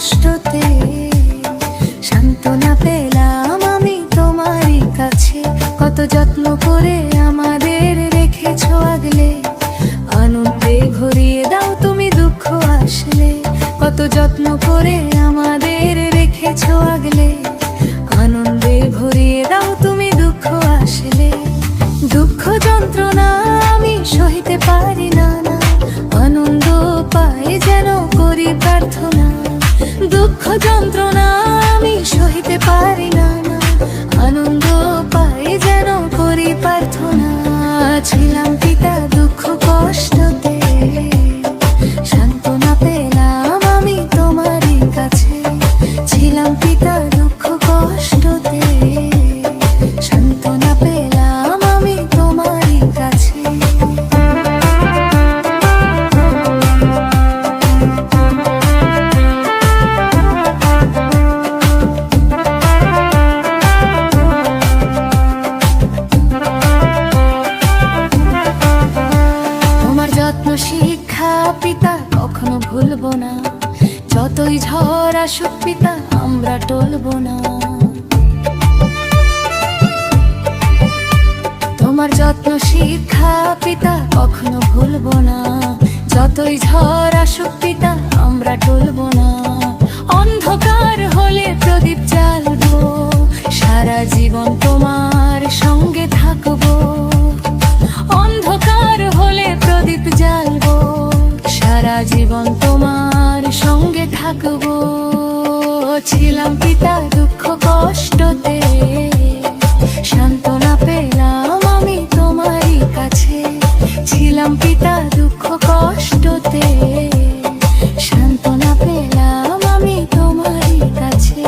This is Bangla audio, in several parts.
কষ্টতে সান্ত্বনা পেলাম আমি তোমারই কাছে। কত যত্ন করে আমাদের রেখেছো আগলে, আনন্দে ভরিয়ে দাও তুমি দুঃখ আসলে। কত যত্ন করে আমাদের রেখেছো আগলে, আনন্দে ভরিয়ে দাও তুমি দুঃখ আসলে। দুঃখ যন্ত্রণা আমি সহিতে পারি না, আনন্দ পাই যেন করি প্রার্থনা। দুঃখ যন্ত্রণা আমি সহিতে পারি না, আনন্দ পাই যেন করি প্রার্থনা। ছিলাম পিতা দুঃখ কষ্টতে, সান্ত্বনা পেলাম আমি তোমারই কাছে। ছিলাম পিতা দুঃখ কষ্টতে, সান্ত্বনা পেলাম আমি তোমারই কাছে। শিক্ষা পিতা কখনো ভুলবো না, যতই ঝড় আসুক পিতা আমরা টলবো না। তোমার যত্ন শিক্ষা পিতা কখনো ভুলবো না, যতই ঝড় আসুক পিতা আমরা টলবো না। অন্ধকার হলে প্রদীপ জ্বালবো, সারা জীবন তোমার সঙ্গে থাকবো। অন্ধকার হলে প্রদীপ জ্বালবো, সারা জীবন তোমার সঙ্গে থাকবো। ছিলাম পিতা দুঃখ কষ্টতে, সান্ত্বনা পেলাম আমি তোমারই কাছে। ছিলাম পিতা দুঃখ কষ্টতে, সান্ত্বনা পেলাম আমি তোমারই কাছে।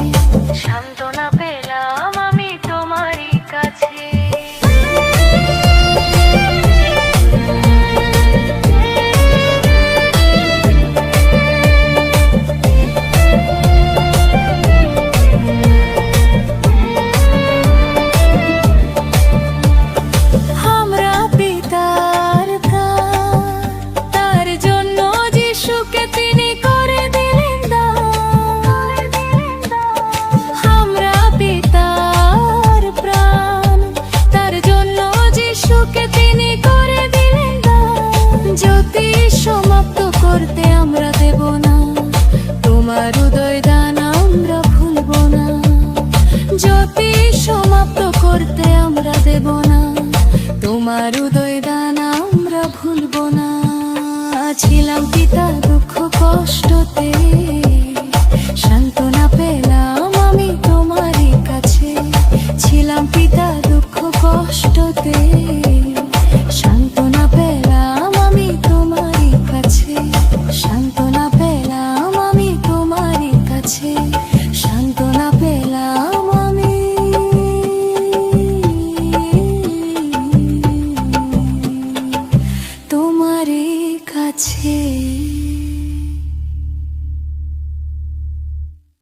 সান্ত্বনা পেলাম আমি তোমারই কাছে। সমাপ্ত করতে আমরা দেব না, তোমার হৃদয় দান আমরা ভুলব না। জ্যোতি সমাপ্ত করতে আমরা দেব না, তোমার হৃদয় দান আমরা ভুলব না। ছিলাম পিতা দুঃখ কষ্টতে।